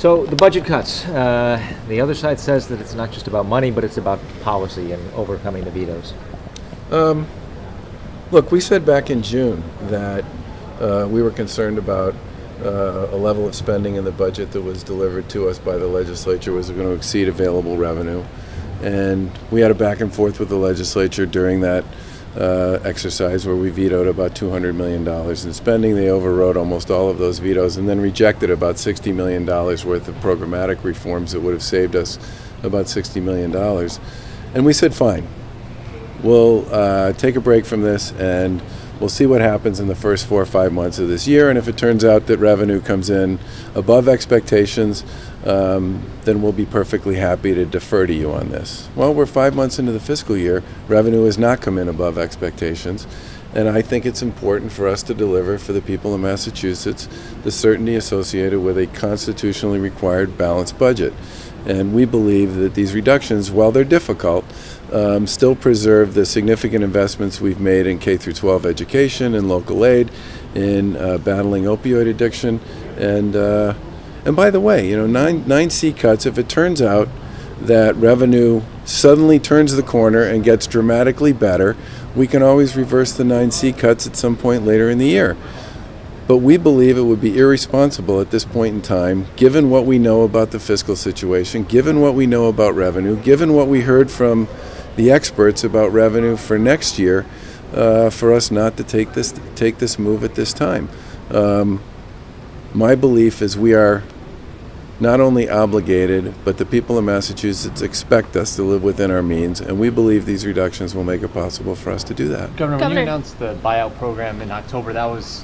So the budget cuts. The other side says that it's not just about money, but it's about policy and overcoming the vetoes. Look, we said back in June that we were concerned about a level of spending in the budget that was delivered to us by the legislature was going to exceed available revenue. And we had a back and forth with the legislature during that exercise where we vetoed about $200 million in spending. They overrode almost all of those vetoes and then rejected about $60 million worth of programmatic reforms that would have saved us about $60 million. And we said, fine, we'll take a break from this and we'll see what happens in the first 4 or 5 months of this year. And if it turns out that revenue comes in above expectations, then we'll be perfectly happy to defer to you on this. Well, we're 5 months into the fiscal year. Revenue has not come in above expectations. And I think it's important for us to deliver for the people of Massachusetts the certainty associated with a constitutionally required balanced budget. And we believe that these reductions, while they're difficult, still preserve the significant investments we've made in K through 12 education and local aid, in battling opioid addiction, and by the way, 9C cuts. If it turns out that revenue suddenly turns the corner and gets dramatically better, we can always reverse the 9C cuts at some point later in the year. But we believe it would be irresponsible at this point in time, given what we know about the fiscal situation, given what we know about revenue, given what we heard from the experts about revenue for next year, for us not to take this move at this time. My belief is we are not only obligated, but the people of Massachusetts expect us to live within our means, and we believe these reductions will make it possible for us to do that. Governor, when you announced the buyout program in October, that was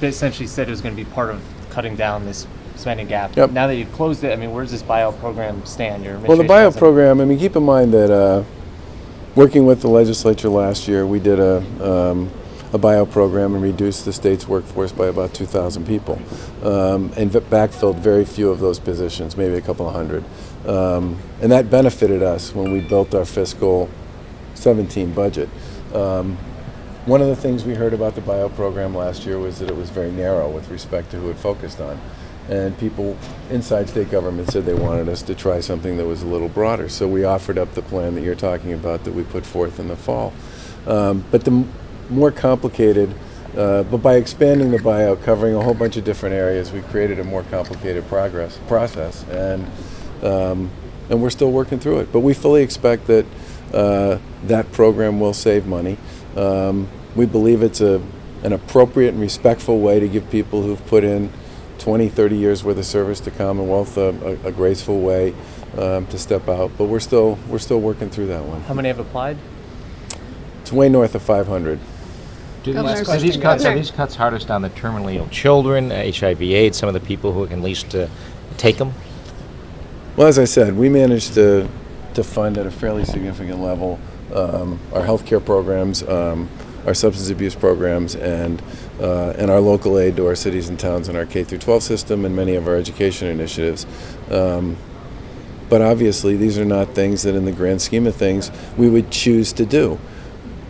essentially said it was going to be part of cutting down this spending gap. Yep. Now that you've closed it, where does this buyout program stand? Well, the buyout program, keep in mind that working with the legislature last year, we did a buyout program and reduced the state's workforce by about 2,000 people, and backfilled very few of those positions, maybe a couple of hundred. And that benefited us when we built our fiscal 17 budget. One of the things we heard about the buyout program last year was that it was very narrow with respect to who it focused on. And people inside state government said they wanted us to try something that was a little broader. So we offered up the plan that you're talking about that we put forth in the fall. But the more complicated, but by expanding the buyout, covering a whole bunch of different areas, we created a more complicated process. And we're still working through it. But we fully expect that that program will save money. We believe it's an appropriate and respectful way to give people who've put in 20, 30 years worth of service to Commonwealth a graceful way to step out. But we're still working through that one. How many have applied? It's way north of 500. Are these cuts hardest on the terminally ill children, HIV/AIDS, some of the people who can least take them? Well, as I said, we managed to fund at a fairly significant level our healthcare programs, our substance abuse programs, and our local aid to our cities and towns and our K through 12 system and many of our education initiatives. But obviously, these are not things that in the grand scheme of things we would choose to do.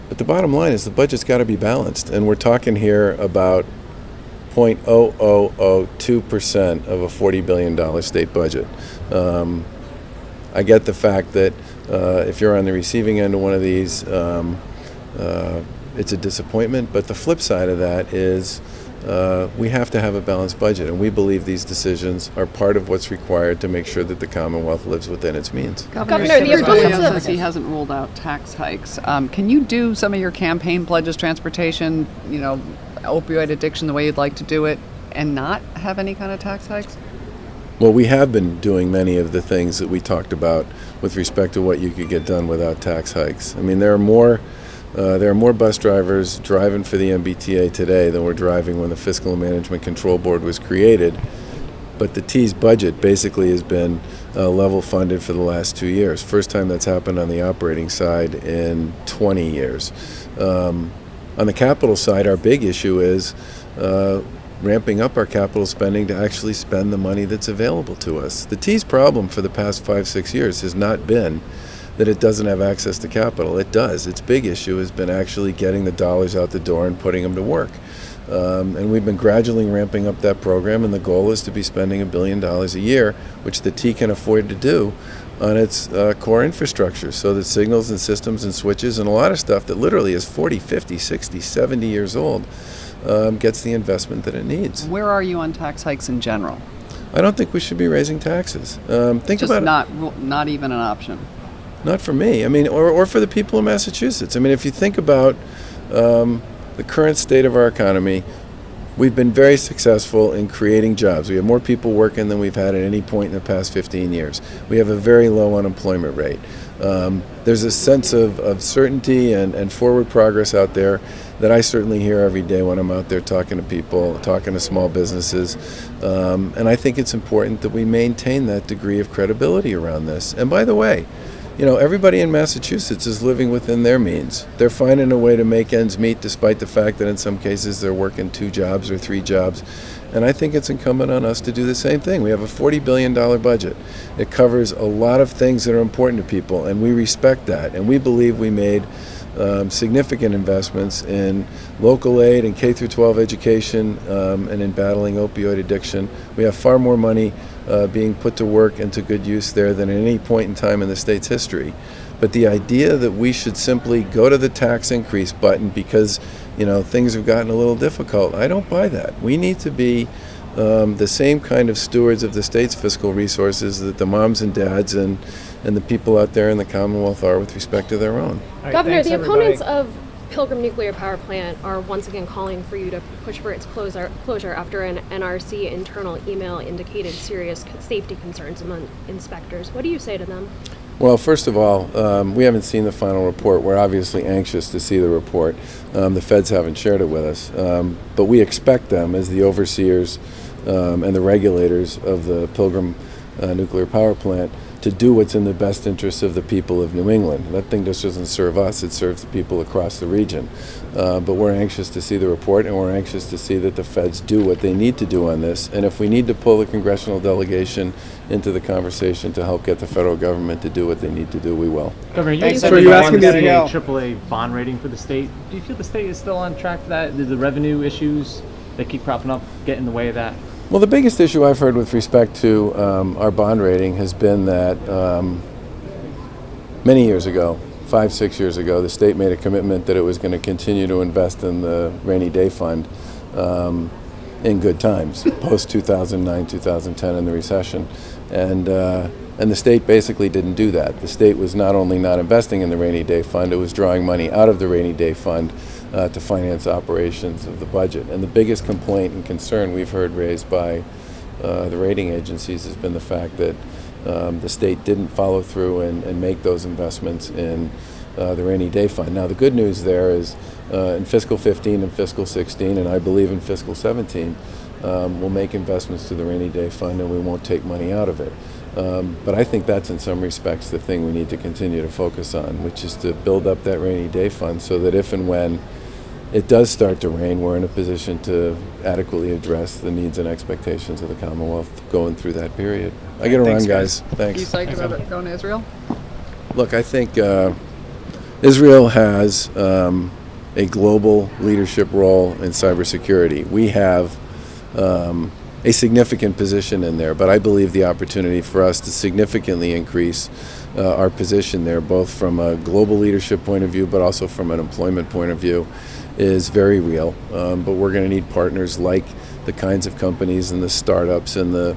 But the bottom line is the budget's got to be balanced, and we're talking here about 0.0002% of a $40 billion state budget. I get the fact that if you're on the receiving end of one of these, it's a disappointment, but the flip side of that is we have to have a balanced budget, and we believe these decisions are part of what's required to make sure that the Commonwealth lives within its means. Governor, the presidency hasn't ruled out tax hikes. Can you do some of your campaign pledges, transportation, opioid addiction the way you'd like to do it, and not have any kind of tax hikes? Well, we have been doing many of the things that we talked about with respect to what you could get done without tax hikes. There are more bus drivers driving for the MBTA today than were driving when the Fiscal and Management Control Board was created. But the T's budget basically has been level funded for the last 2 years. First time that's happened on the operating side in 20 years. On the capital side, our big issue is ramping up our capital spending to actually spend the money that's available to us. The T's problem for the past 5-6 years has not been that it doesn't have access to capital. It does. Its big issue has been actually getting the dollars out the door and putting them to work. And we've been gradually ramping up that program, and the goal is to be spending $1 billion a year, which the T can afford to do, on its core infrastructure, so that signals and systems and switches and a lot of stuff that literally is 40, 50, 60, 70 years old gets the investment that it needs. Where are you on tax hikes in general? I don't think we should be raising taxes. Think Just about it. not even an option. Not for me. I mean, or for the people of Massachusetts. I mean, if you think about the current state of our economy, we've been very successful in creating jobs. We have more people working than we've had at any point in the past 15 years. We have a very low unemployment rate. There's a sense of certainty and forward progress out there that I certainly hear every day when I'm out there talking to people, talking to small businesses. And I think it's important that we maintain that degree of credibility around this. And by the way, you know, everybody in Massachusetts is living within their means. They're finding a way to make ends meet, despite the fact that in some cases they're working 2 jobs or 3 jobs. And I think it's incumbent on us to do the same thing. We have a $40 billion budget. It covers a lot of things that are important to people, and we respect that. And we believe we made significant investments in local aid and K-12 education and in battling opioid addiction. We have far more money being put to work and to good use there than at any point in time in the state's history. But the idea that we should simply go to the tax increase button because, you know, things have gotten a little difficult, I don't buy that. We need to be the same kind of stewards of the state's fiscal resources that the moms and dads and the people out there in the Commonwealth are with respect to their own. Right, Governor, thanks, the everybody. opponents of Pilgrim Nuclear Power Plant are once again calling for you to push for its closure after an NRC internal email indicated serious safety concerns among inspectors. What do you say to them? Well, first of all, we haven't seen the final report. We're obviously anxious to see the report. The feds haven't shared it with us. But we expect them, as the overseers and the regulators of the Pilgrim Nuclear Power Plant, to do what's in the best interest of the people of New England. That thing just doesn't serve us, it serves the people across the region. But we're anxious to see the report, and we're anxious to see that the feds do what they need to do on this. And if we need to pull the congressional delegation into the conversation to help get the federal government to do what they need to do, we will. Governor, you Thanks, said So that you you asking wanted me to to- see a AAA bond rating for the state. Do you feel the state is still on track for that? Did the revenue issues that keep cropping up get in the way of that? Well, the biggest issue I've heard with respect to our bond rating has been that many years ago, 5, 6 years ago, the state made a commitment that it was going to continue to invest in the rainy day fund in good times, post 2009, 2010, and the recession. And the state basically didn't do that. The state was not only not investing in the rainy day fund, it was drawing money out of the rainy day fund to finance operations of the budget. And the biggest complaint and concern we've heard raised by the rating agencies has been the fact that the state didn't follow through and make those investments in the rainy day fund. Now, the good news there is in fiscal 15 and fiscal 16, and I believe in fiscal 17, we'll make investments to the rainy day fund and we won't take money out of it. But I think that's in some respects the thing we need to continue to focus on, which is to build up that rainy day fund so that if and when it does start to rain, we're in a position to adequately address the needs and expectations of the Commonwealth going through that period. I gotta run, guys. You Thanks. psyched about it going to Israel? Look, I think Israel has a global leadership role in cybersecurity. We have a significant position in there, but I believe the opportunity for us to significantly increase our position there, both from a global leadership point of view, but also from an employment point of view, is very real. But we're going to need partners like the kinds of companies and the startups and the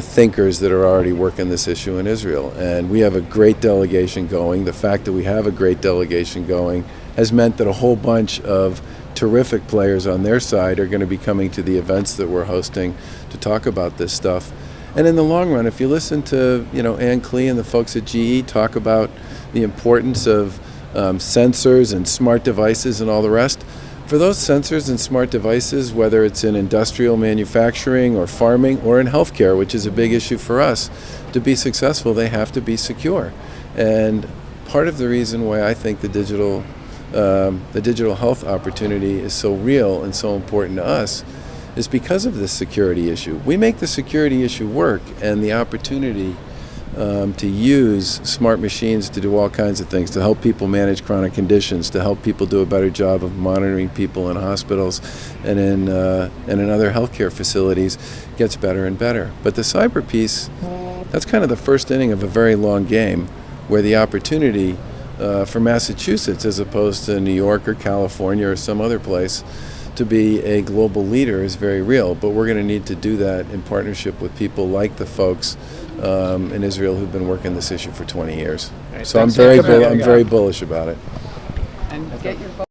thinkers that are already working this issue in Israel. And we have a great delegation going. The fact that we have a great delegation going has meant that a whole bunch of terrific players on their side are going to be coming to the events that we're hosting to talk about this stuff. And in the long run, if you listen to Ann Klee and the folks at GE talk about the importance of sensors and smart devices and all the rest, for those sensors and smart devices, whether it's in industrial manufacturing or farming or in healthcare, which is a big issue for us, to be successful, they have to be secure. And part of the reason why I think the digital health opportunity is so real and so important to us is because of this security issue. We make the security issue work, and the opportunity to use smart machines to do all kinds of things, to help people manage chronic conditions, to help people do a better job of monitoring people in hospitals and in other healthcare facilities, gets better and better. But the cyber piece, that's kind of the first inning of a very long game, where the opportunity for Massachusetts, as opposed to New York or California or some other place, to be a global leader is very real. But we're going to need to do that in partnership with people like the folks in Israel who've been working this issue for 20 years. Right, So I'm thanks for very coming. bullish about it. And get your vote.